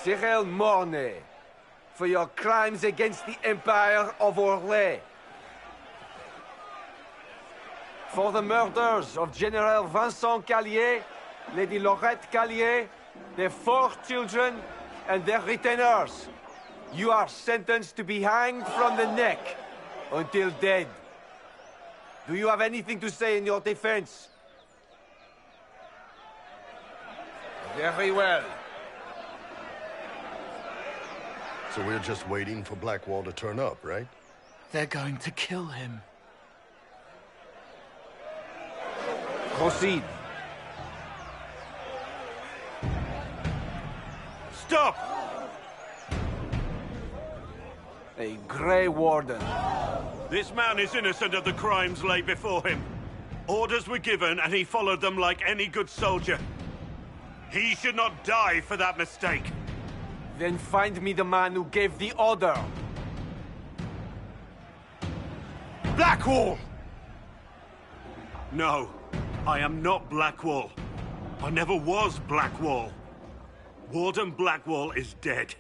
Cyril Mornay, for your crimes against the Empire of Orlais. For the murders of General Vincent Callier, Lady Laurette Callier, their 4 children, and their retainers. You are sentenced to be hanged from the neck until dead. Do you have anything to say in your defense? Very well. So we're just waiting for Blackwall to turn up, right? They're going to kill him. Proceed. Stop! A Grey Warden. This man is innocent of the crimes laid before him. Orders were given and he followed them like any good soldier. He should not die for that mistake. Then find me the man who gave the order. Blackwall! No, I am not Blackwall. I never was Blackwall. Warden Blackwall is dead,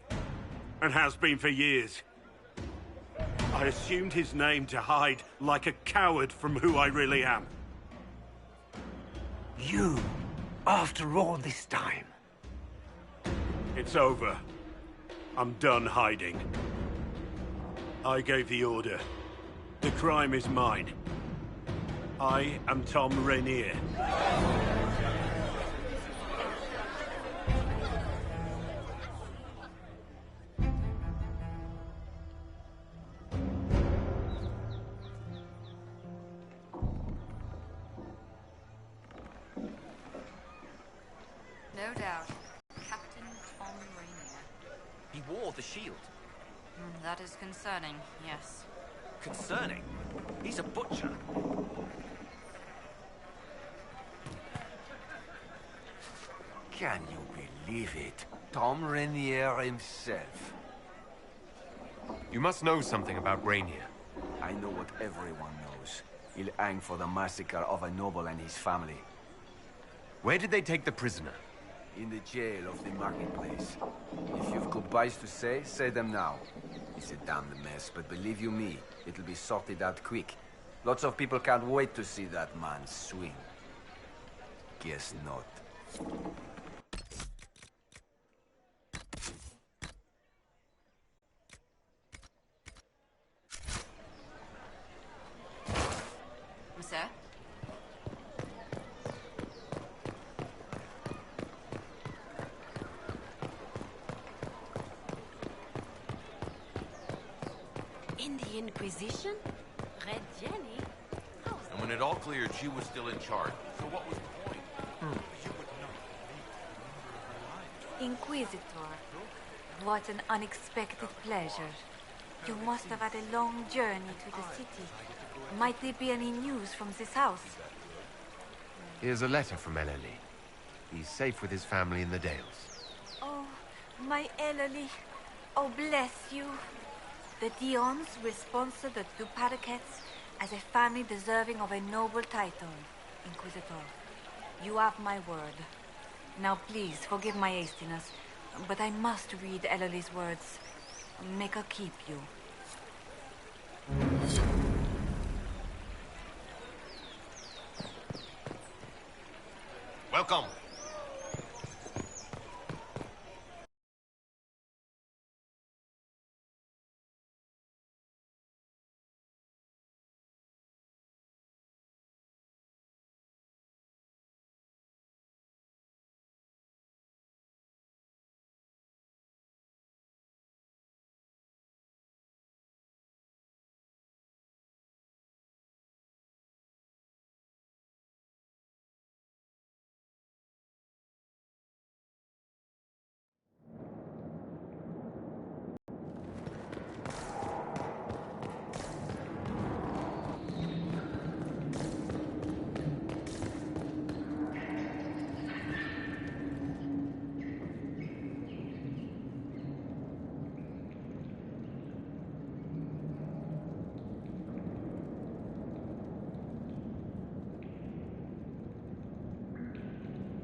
and has been for years. I assumed his name to hide like a coward from who I really am. You, after all this time. It's over. I'm done hiding. I gave the order. The crime is mine. I am Tom Rainier. No doubt. Captain Tom Rainier. He wore the shield. That is concerning, yes. Concerning? He's a butcher. Can you believe it? Tom Rainier himself. You must know something about Rainier. I know what everyone knows. He'll hang for the massacre of a noble and his family. Where did they take the prisoner? In the jail of the marketplace. If you've goodbyes to say them now. It's a damned mess, but believe you me, it'll be sorted out quick. Lots of people can't wait to see that man swing. Guess not. Monsieur? In the Inquisition? Red Jenny? And when it all cleared, she was still in charge. So what was the point? You would know. Inquisitor, what an unexpected pleasure. You must have had a long journey to the city. Might there be any news from this house? Here's a letter from Ellerly. He's safe with his family in the Dales. Oh, my Ellerly. Oh, bless you. The Dions will sponsor the two parakeets as a family deserving of a noble title, Inquisitor. You have my word. Now please, forgive my hastiness, but I must read Ellerly's words. Make her keep you. Welcome.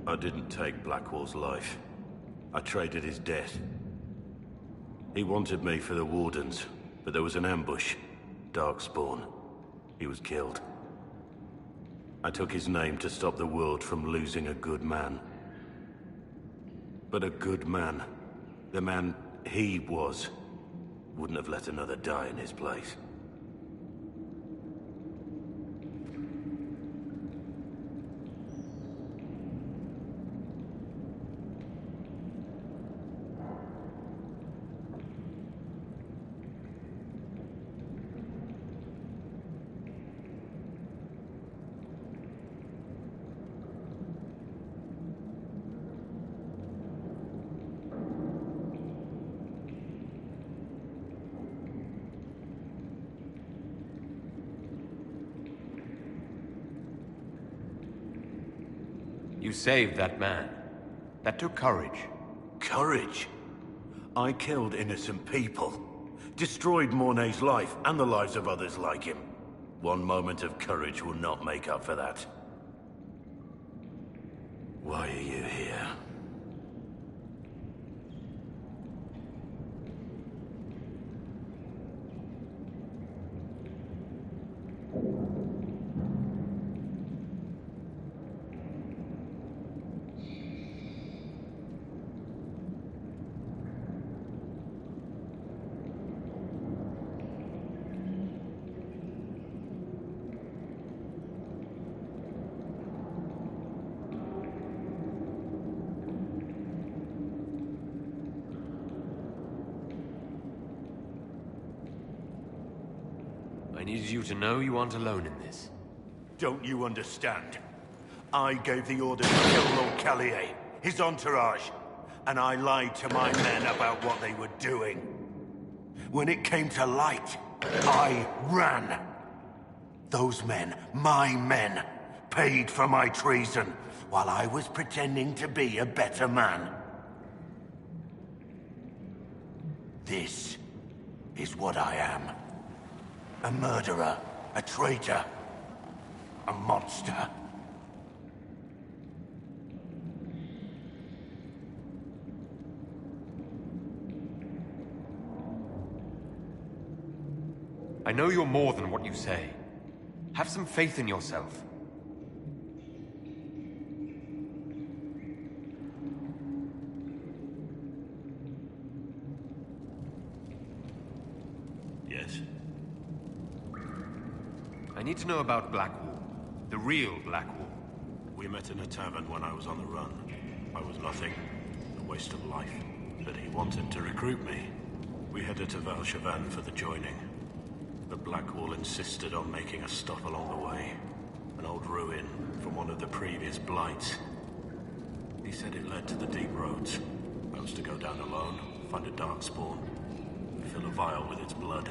I didn't take Blackwall's life. I traded his death. He wanted me for the Wardens, but there was an ambush. Darkspawn. He was killed. I took his name to stop the world from losing a good man. But a good man, the man he was, wouldn't have let another die in his place. You saved that man. That took courage. Courage? I killed innocent people. Destroyed Mornay's life and the lives of others like him. One moment of courage will not make up for that. Why are you here? I needed you to know you aren't alone in this. Don't you understand? I gave the order to kill Lord Callier, his entourage, and I lied to my men about what they were doing. When it came to light, I ran. Those men, my men, paid for my treason while I was pretending to be a better man. This is what I am. A murderer, a traitor, a monster. I know you're more than what you say. Have some faith in yourself. Yes? I need to know about Blackwall. The real Blackwall. We met in a tavern when I was on the run. I was nothing. A waste of life. But he wanted to recruit me. We headed to Valshavan for the joining. But Blackwall insisted on making a stop along the way. An old ruin from one of the previous blights. He said it led to the deep roads. I was to go down alone, find a darkspawn, and fill a vial with its blood.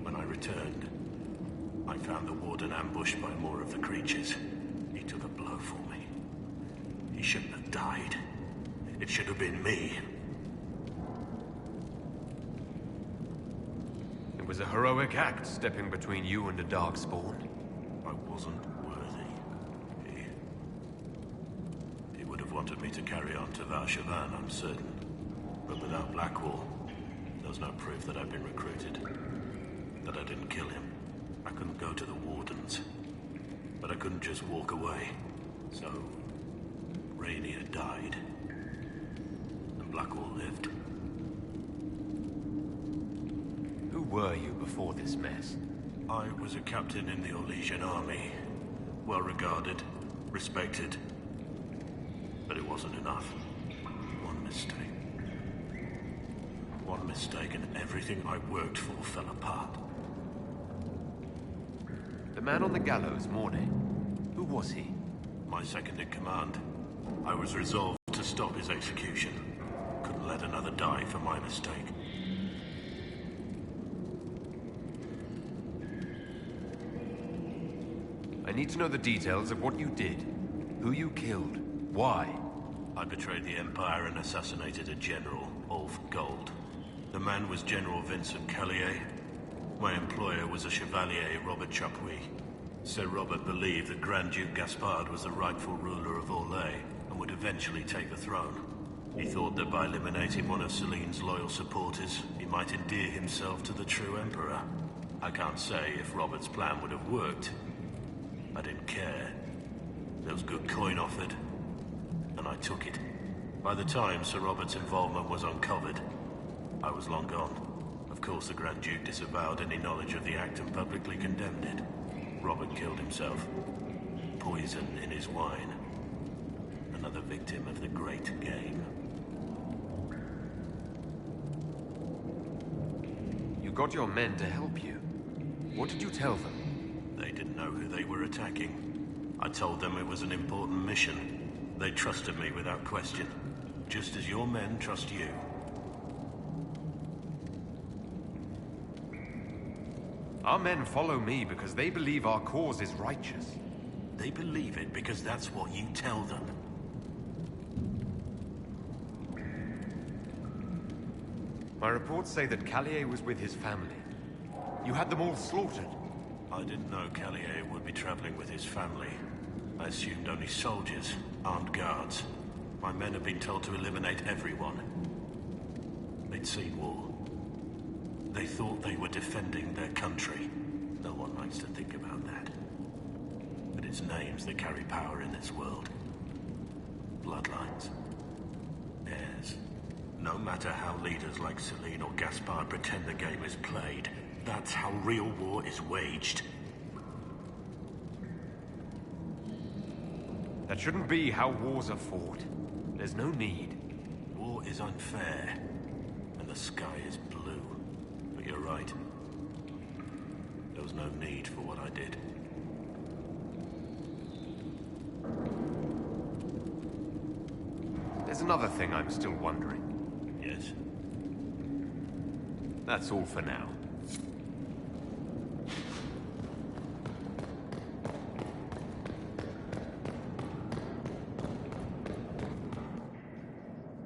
When I returned, I found the warden ambushed by more of the creatures. He took a blow for me. He shouldn't have died. It should have been me. It was a heroic act, stepping between you and a darkspawn. I wasn't worthy. He would have wanted me to carry on to Valshavan, I'm certain. But without Blackwall, there's no proof that I've been recruited. That I didn't kill him. I couldn't go to the Wardens. But I couldn't just walk away. So, Rainier died. And Blackwall lived. Who were you before this mess? I was a captain in the Orlesian army. Well regarded, respected. But it wasn't enough. One mistake. One mistake and everything I worked for fell apart. The man on the gallows, Mornay. Who was he? My second in command. I was resolved to stop his execution. Couldn't let another die for my mistake. I need to know the details of what you did. Who you killed. Why? I betrayed the Empire and assassinated a general, Ulf Gold. The man was General Vincent Callier. My employer was a Chevalier, Robert Chapuis. Sir Robert believed that Grand Duke Gaspard was the rightful ruler of Orlais, and would eventually take the throne. He thought that by eliminating one of Celine's loyal supporters, he might endear himself to the true Emperor. I can't say if Robert's plan would have worked. I didn't care. There was good coin offered, and I took it. By the time Sir Robert's involvement was uncovered, I was long gone. Of course, the Grand Duke disavowed any knowledge of the act and publicly condemned it. Robert killed himself. Poison in his wine. Another victim of the great game. You got your men to help you. What did you tell them? They didn't know who they were attacking. I told them it was an important mission. They trusted me without question. Just as your men trust you. Our men follow me because they believe our cause is righteous. They believe it because that's what you tell them. My reports say that Callier was with his family. You had them all slaughtered. I didn't know Callier would be traveling with his family. I assumed only soldiers, armed guards. My men have been told to eliminate everyone. They'd seen war. They thought they were defending their country. No one likes to think about that. But it's names that carry power in this world. Bloodlines. Heirs. No matter how leaders like Celine or Gaspard pretend the game is played, that's how real war is waged. That shouldn't be how wars are fought. There's no need. War is unfair, and the sky is blue. But you're right. There was no need for what I did. There's another thing I'm still wondering. Yes? That's all for now.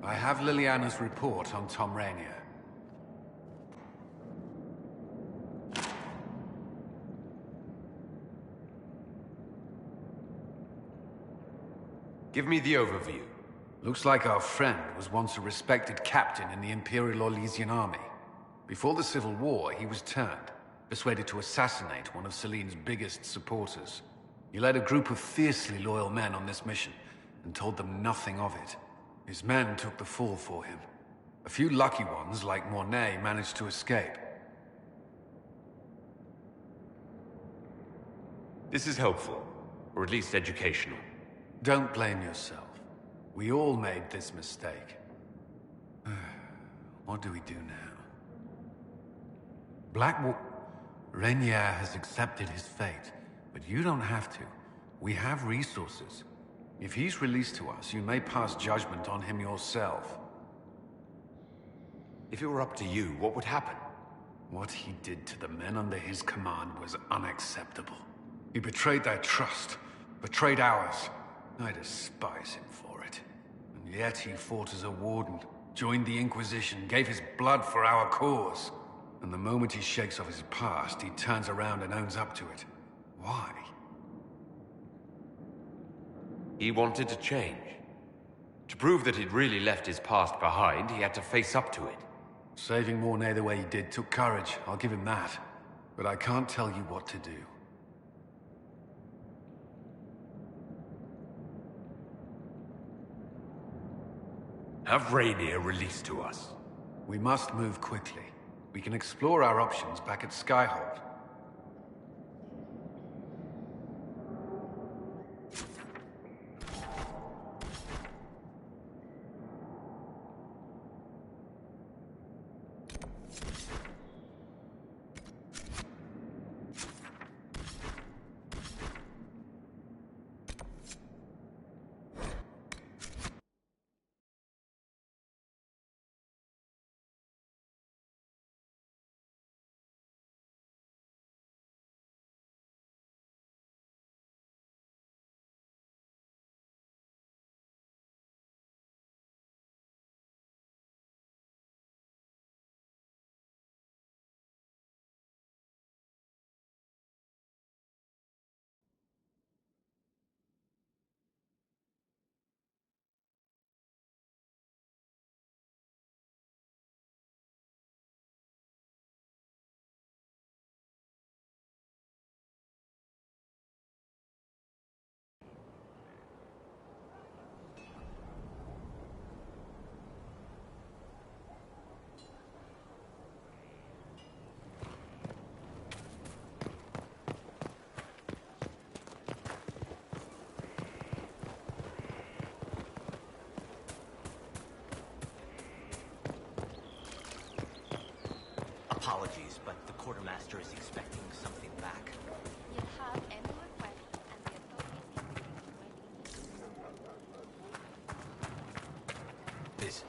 I have Liliana's report on Tom Rainier. Give me the overview. Looks like our friend was once a respected captain in the Imperial Orlesian army. Before the Civil War, he was turned, persuaded to assassinate one of Celine's biggest supporters. He led a group of fiercely loyal men on this mission, and told them nothing of it. His men took the fall for him. A few lucky ones, like Mornay, managed to escape. This is helpful, or at least educational. Don't blame yourself. We all made this mistake. What do we do now? Rainier has accepted his fate, but you don't have to. We have resources. If he's released to us, you may pass judgment on him yourself. If it were up to you, what would happen? What he did to the men under his command was unacceptable. He betrayed their trust, betrayed ours. I despise him for it. And yet he fought as a warden, joined the Inquisition, gave his blood for our cause. And the moment he shakes off his past, he turns around and owns up to it. Why? He wanted to change. To prove that he'd really left his past behind, he had to face up to it. Saving Mornay the way he did took courage, I'll give him that. But I can't tell you what to do. Have Rainier released to us. We must move quickly. We can explore our options back at Skyhold. apologies, but the quartermaster is expecting something back. You have any request, and the authorities This.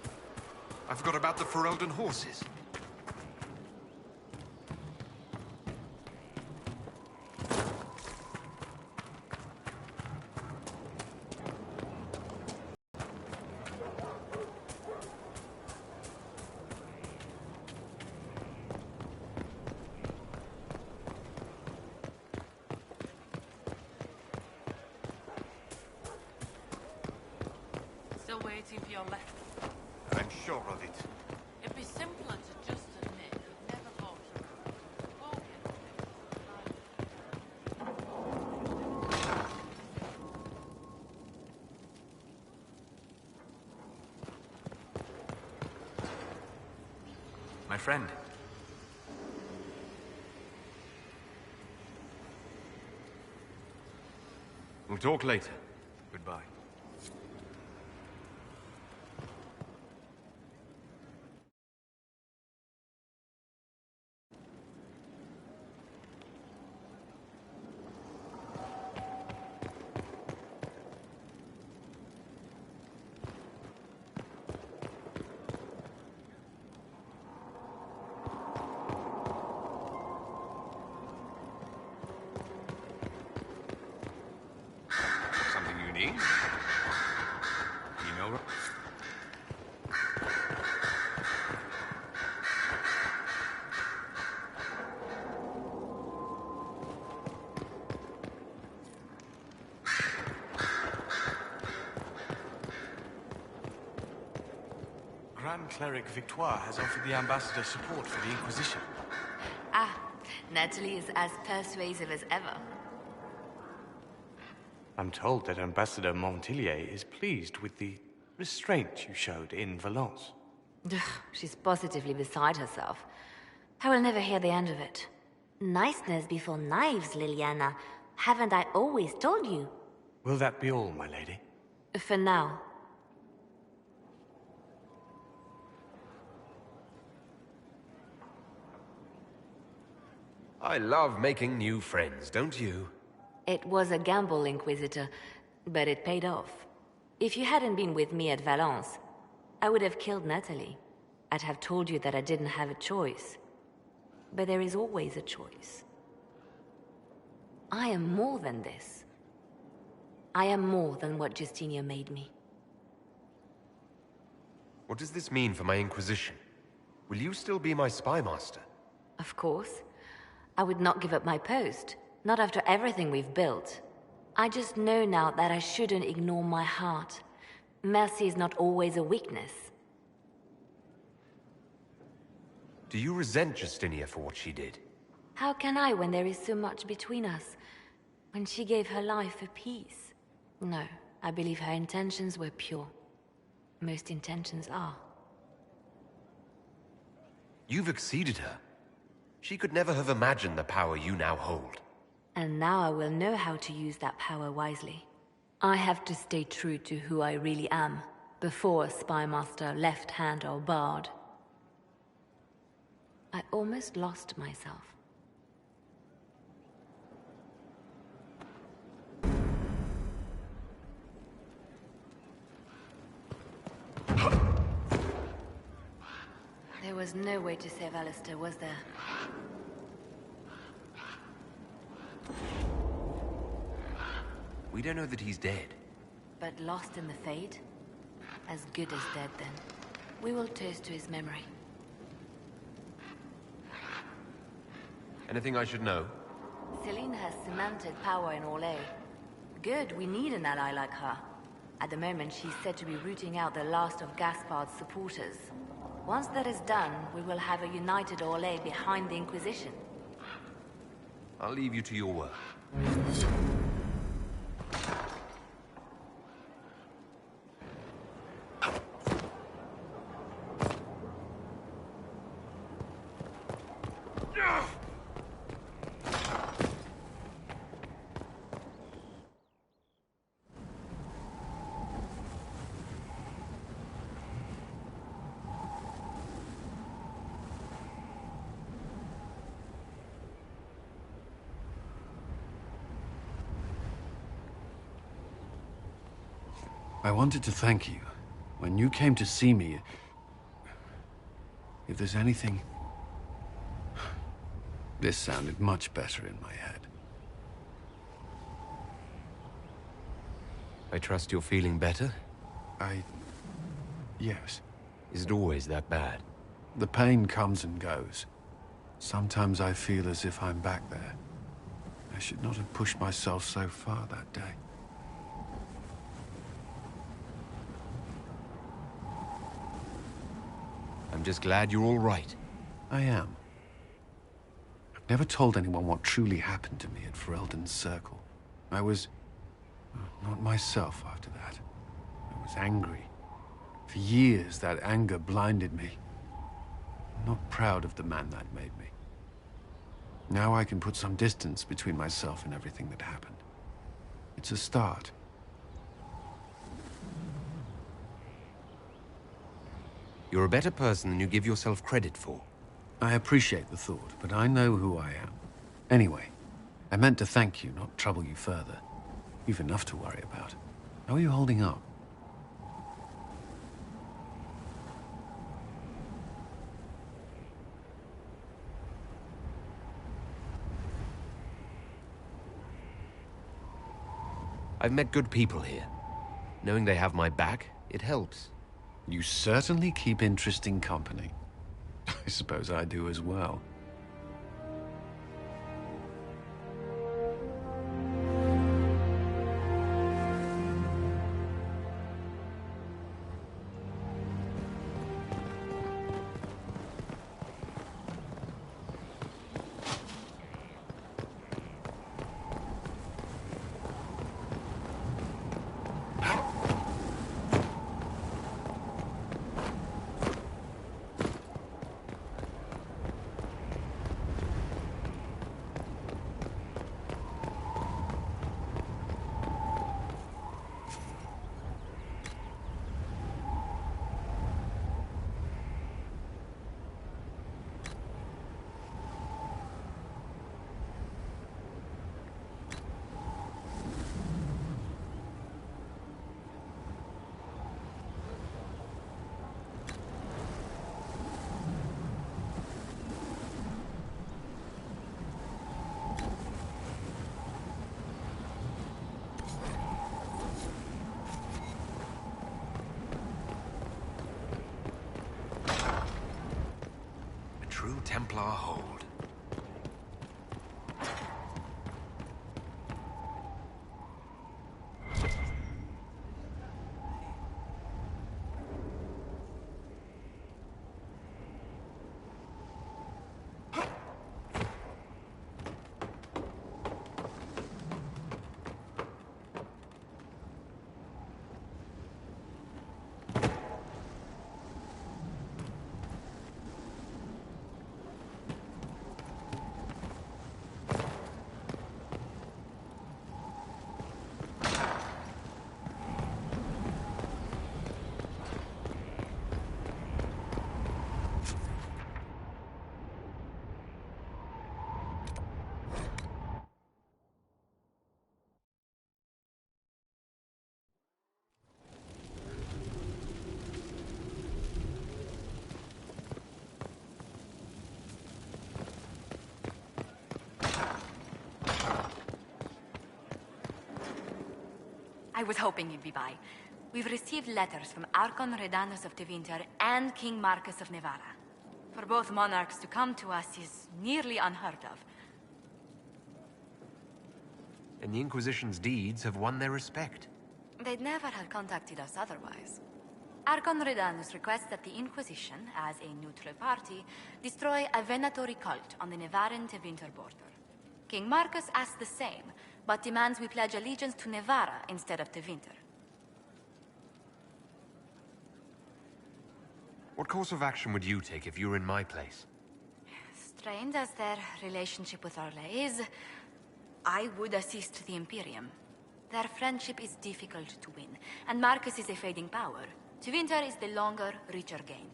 I forgot about the Ferelden horses. Still waiting for your letter. I'm sure of it. It'd be simpler to just admit you've never thought to walk My friend. We'll talk later. Goodbye. Something you need? You know... Grand Cleric Victoire has offered the Ambassador support for the Inquisition. Ah, Natalie is as persuasive as ever. I'm told that Ambassador Montillier is pleased with the restraint you showed in Valence. She's positively beside herself. I will never hear the end of it. Niceness before knives, Liliana. Haven't I always told you? Will that be all, my lady? For now. I love making new friends, don't you? It was a gamble, Inquisitor, but it paid off. If you hadn't been with me at Valence, I would have killed Natalie. I'd have told you that I didn't have a choice. But there is always a choice. I am more than this. I am more than what Justinia made me. What does this mean for my Inquisition? Will you still be my spy master? Of course. I would not give up my post. Not after everything we've built. I just know now that I shouldn't ignore my heart. Mercy is not always a weakness. Do you resent Justinia for what she did? How can I when there is so much between us? When she gave her life for peace? No, I believe her intentions were pure. Most intentions are. You've exceeded her. She could never have imagined the power you now hold. And now I will know how to use that power wisely. I have to stay true to who I really am, before a spy master, left hand or bard. I almost lost myself. There was no way to save Alistair, was there? We don't know that he's dead. But lost in the Fade? As good as dead, then. We will toast to his memory. Anything I should know? Celine has cemented power in Orlais. Good, we need an ally like her. At the moment, she's said to be rooting out the last of Gaspard's supporters. Once that is done, we will have a united Orlais behind the Inquisition. I'll leave you to your work. I wanted to thank you. When you came to see me, if there's anything... This sounded much better in my head. I trust you're feeling better? Yes. Is it always that bad? The pain comes and goes. Sometimes I feel as if I'm back there. I should not have pushed myself so far that day. I'm just glad you're all right. I am. I've never told anyone what truly happened to me at Ferelden's Circle. I was... not myself after that. I was angry. For years, that anger blinded me. I'm not proud of the man that made me. Now I can put some distance between myself and everything that happened. It's a start. You're a better person than you give yourself credit for. I appreciate the thought, but I know who I am. Anyway, I meant to thank you, not trouble you further. You've enough to worry about. How are you holding up? I've met good people here. Knowing they have my back, it helps. You certainly keep interesting company. I suppose I do as well. True Templar hold. I was hoping you'd be by. We've received letters from Archon Redanus of Tevinter and King Marcus of Nevada. For both monarchs to come to us is nearly unheard of. And the Inquisition's deeds have won their respect. They'd never have contacted us otherwise. Archon Redanus requests that the Inquisition, as a neutral party, destroy a Venatori cult on the Nevaran-Tevinter border. King Marcus asks the same, but demands we pledge allegiance to Nevara instead of Tevinter. What course of action would you take if you were in my place? Strained as their relationship with Orlais is, I would assist the Imperium. Their friendship is difficult to win, and Marcus is a fading power. Tevinter is the longer, richer gain.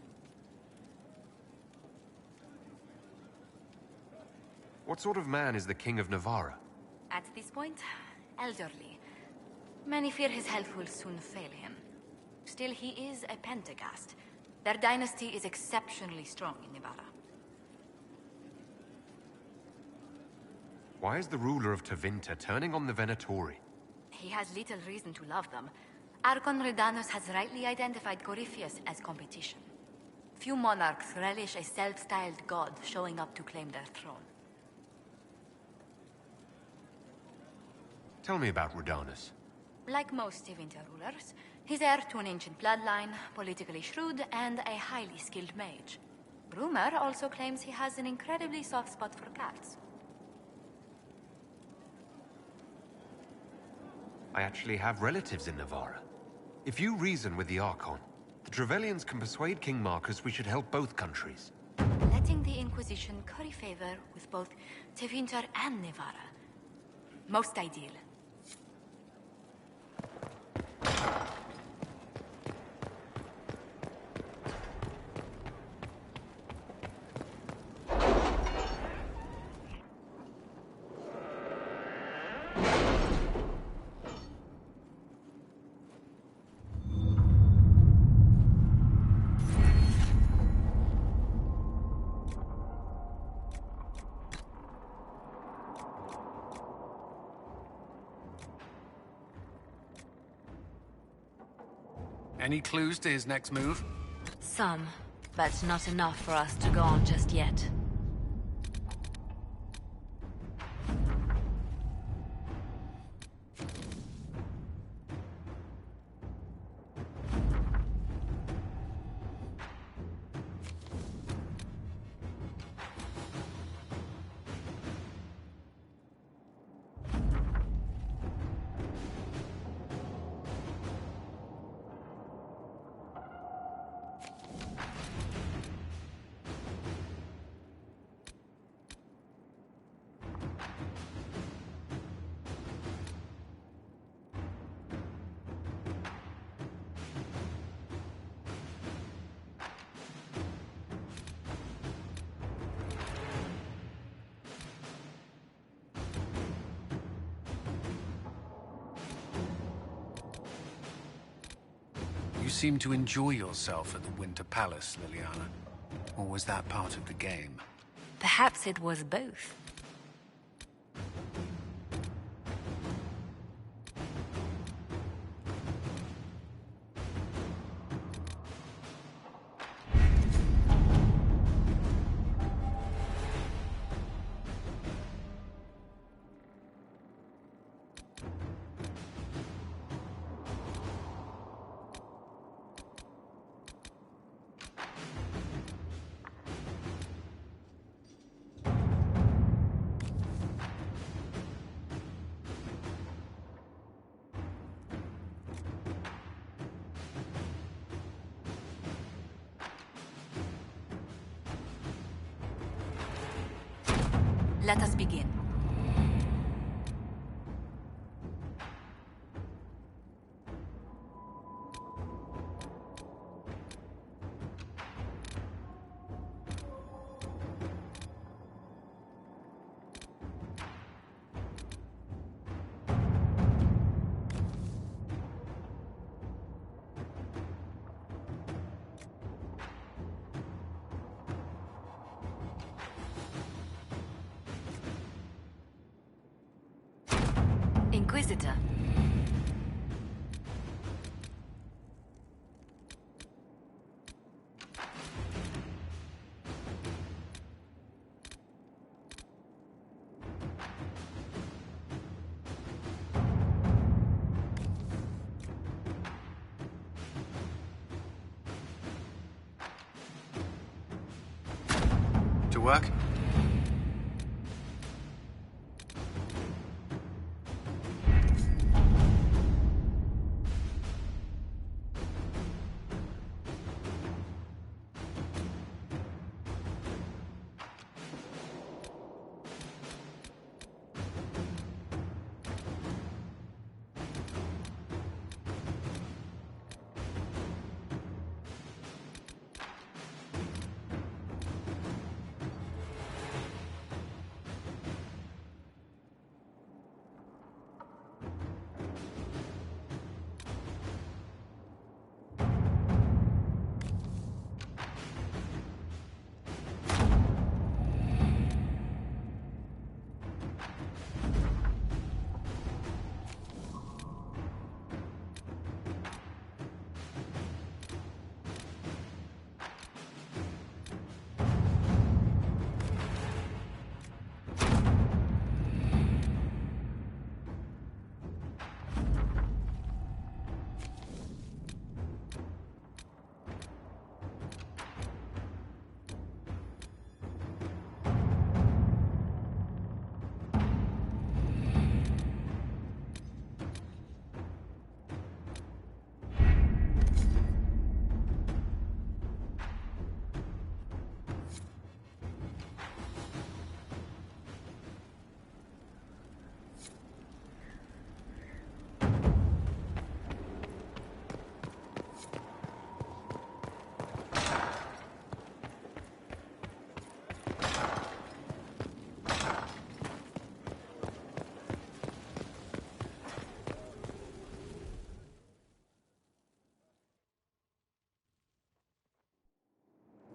What sort of man is the King of Navarra? At this point, elderly. Many fear his health will soon fail him. Still, he is a Pentagast. Their dynasty is exceptionally strong in Nevarra. Why is the ruler of Tevinter turning on the Venatori? He has little reason to love them. Archon Redanus has rightly identified Corypheus as competition. Few monarchs relish a self-styled god showing up to claim their throne. Tell me about Redanus. Like most Tevinter rulers, he's heir to an ancient bloodline, politically shrewd, and a highly skilled mage. Rumor also claims he has an incredibly soft spot for cats. I actually have relatives in Navarra. If you reason with the Archon, the Trevellians can persuade King Marcus we should help both countries. Letting the Inquisition curry favor with both Tevinter and Nevarra. Most ideal. Any clues to his next move? Some, but not enough for us to go on just yet. You seem to enjoy yourself at the Winter Palace, Liliana. Or was that part of the game? Perhaps it was both. Let us begin. Inquisitor. To work?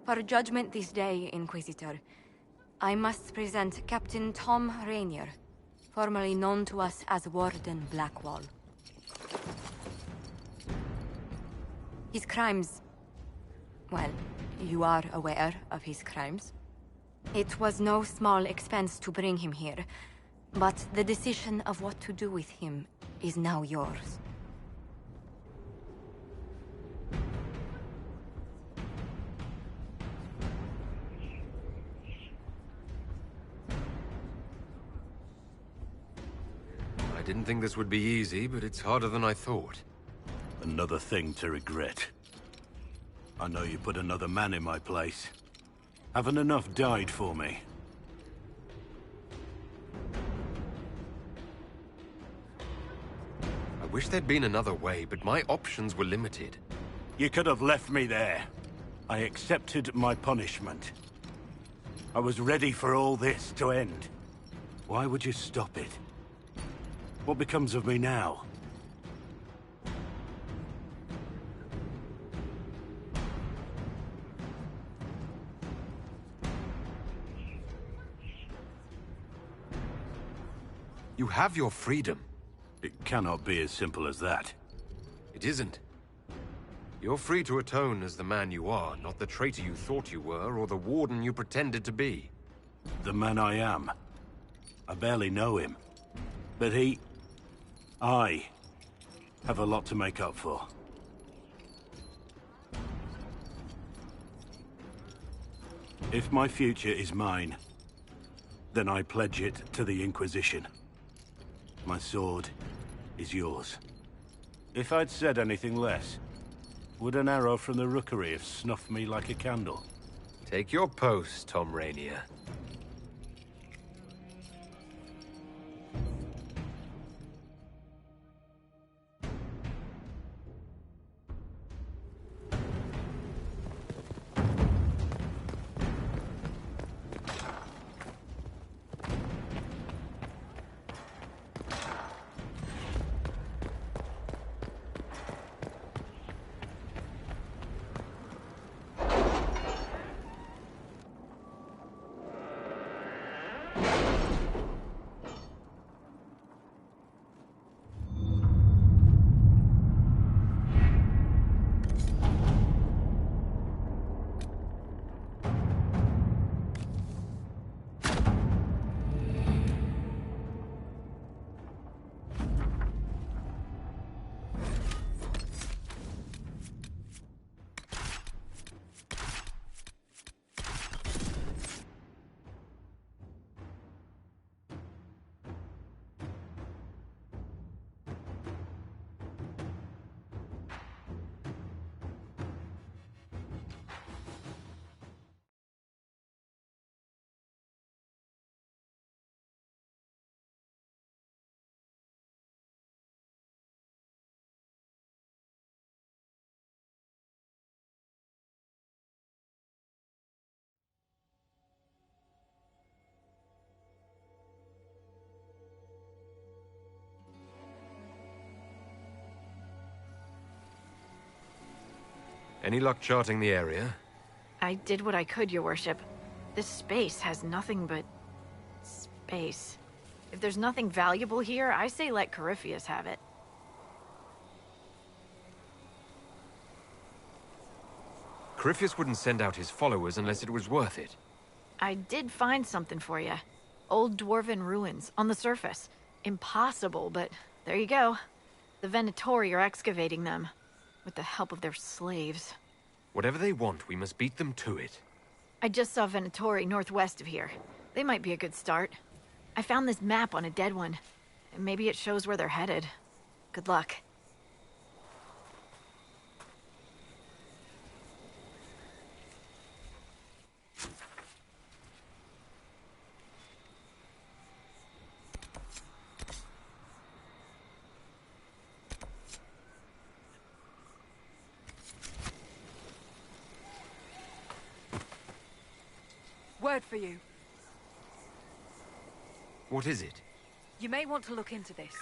For judgment this day, Inquisitor, I must present Captain Tom Rainier, formerly known to us as Warden Blackwall. His crimes... well, you are aware of his crimes. It was no small expense to bring him here, but the decision of what to do with him is now yours. I didn't think this would be easy, but it's harder than I thought. Another thing to regret. I know you put another man in my place. Haven't enough died for me. I wish there'd been another way, but my options were limited. You could have left me there. I accepted my punishment. I was ready for all this to end. Why would you stop it? What becomes of me now? You have your freedom. It cannot be as simple as that. It isn't. You're free to atone as the man you are, not the traitor you thought you were, or the warden you pretended to be. The man I am. I barely know him. But I have a lot to make up for. If my future is mine, then I pledge it to the Inquisition. My sword is yours. If I'd said anything less, would an arrow from the rookery have snuffed me like a candle? Take your post, Tom Rainier. Any luck charting the area? I did what I could, Your Worship. This space has nothing but... space. If there's nothing valuable here, I say let Corypheus have it. Corypheus wouldn't send out his followers unless it was worth it. I did find something for you. Old dwarven ruins, on the surface. Impossible, but there you go. The Venatori are excavating them, with the help of their slaves. Whatever they want, we must beat them to it. I just saw Venatori northwest of here. They might be a good start. I found this map on a dead one. And maybe it shows where they're headed. Good luck. Word for you. What is it? You may want to look into this.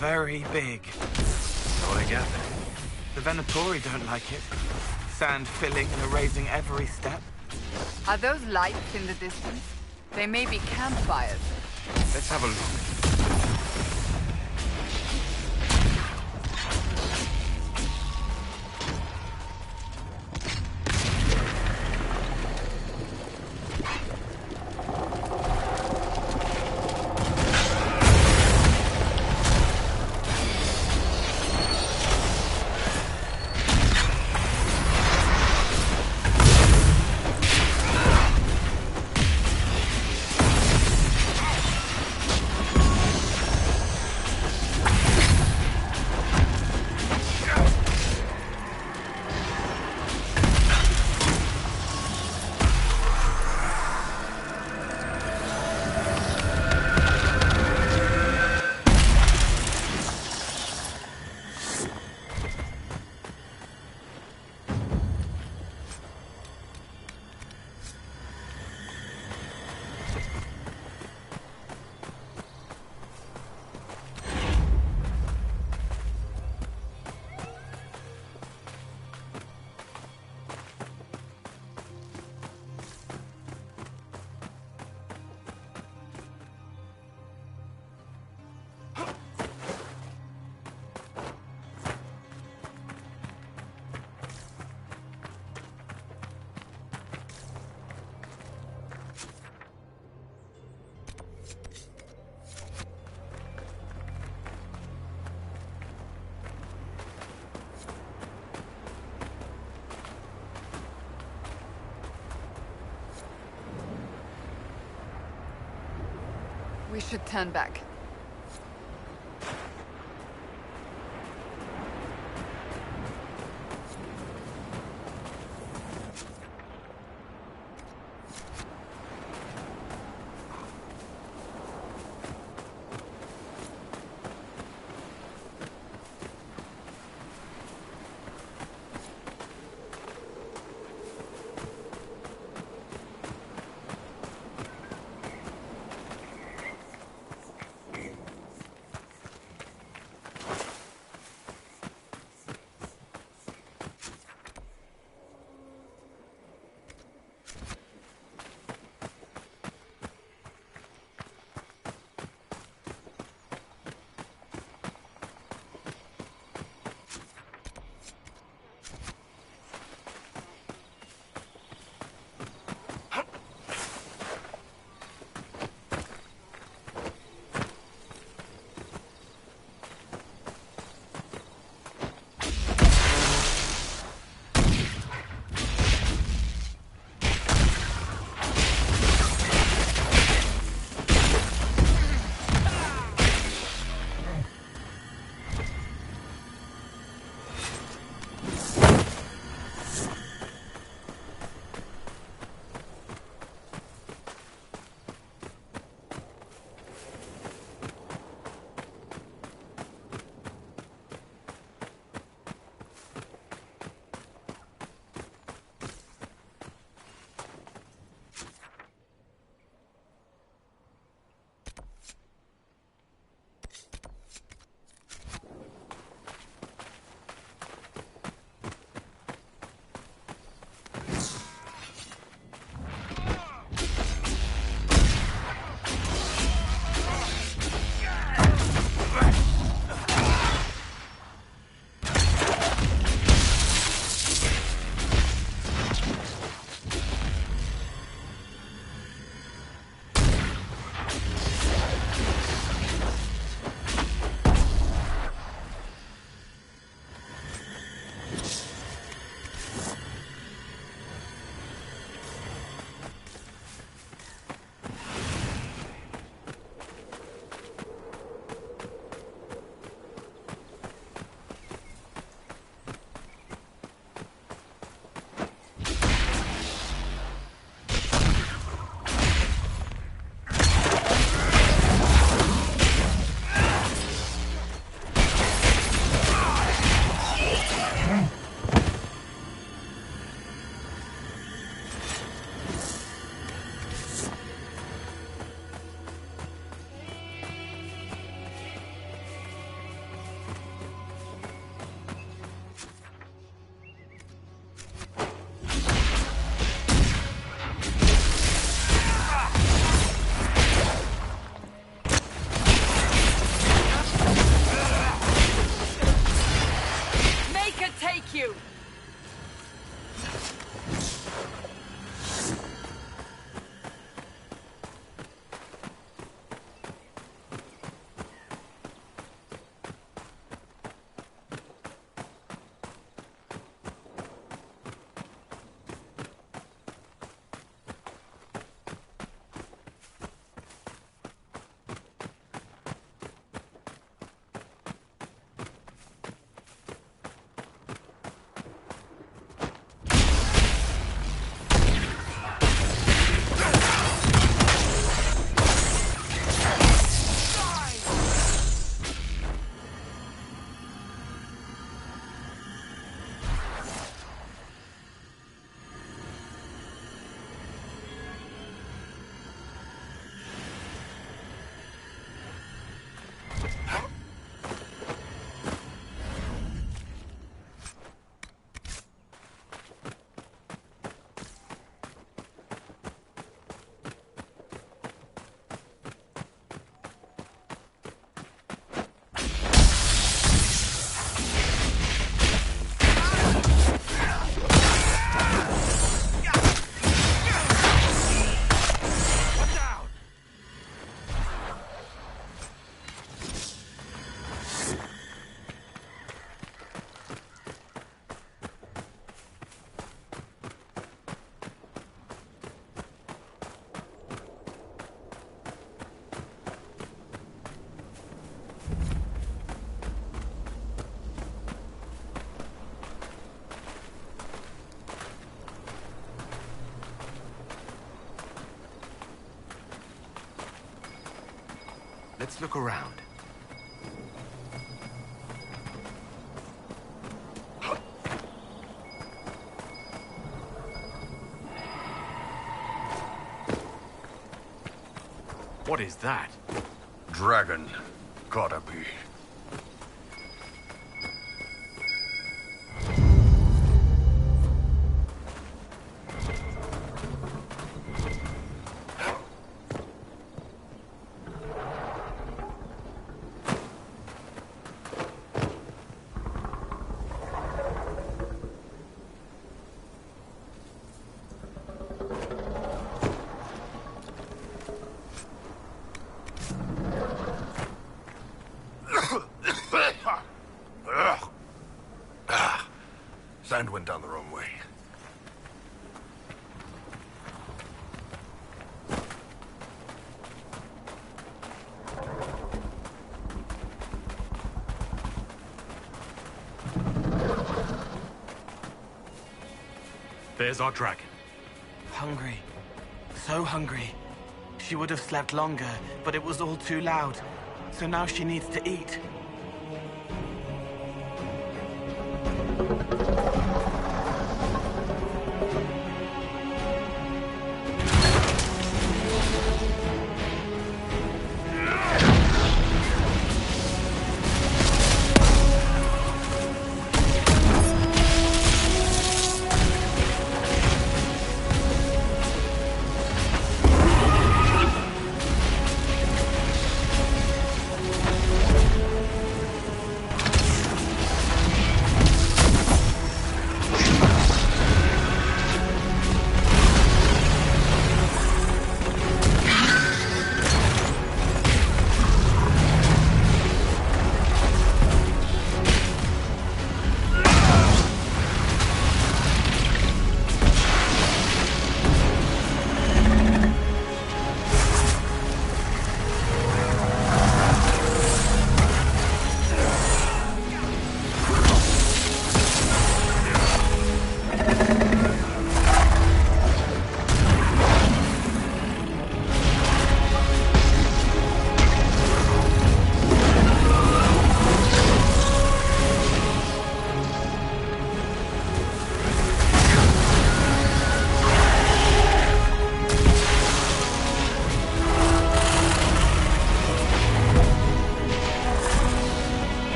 very big. So I gather. The Venatori don't like it. Sand filling and erasing every step. Are those lights in the distance? They may be campfires. Let's have a look. We should turn back. Let's look around. What is that? Dragon. Gotta be. Sand went down the wrong way. There's our dragon. Hungry. So hungry. She would have slept longer, but it was all too loud. So now she needs to eat.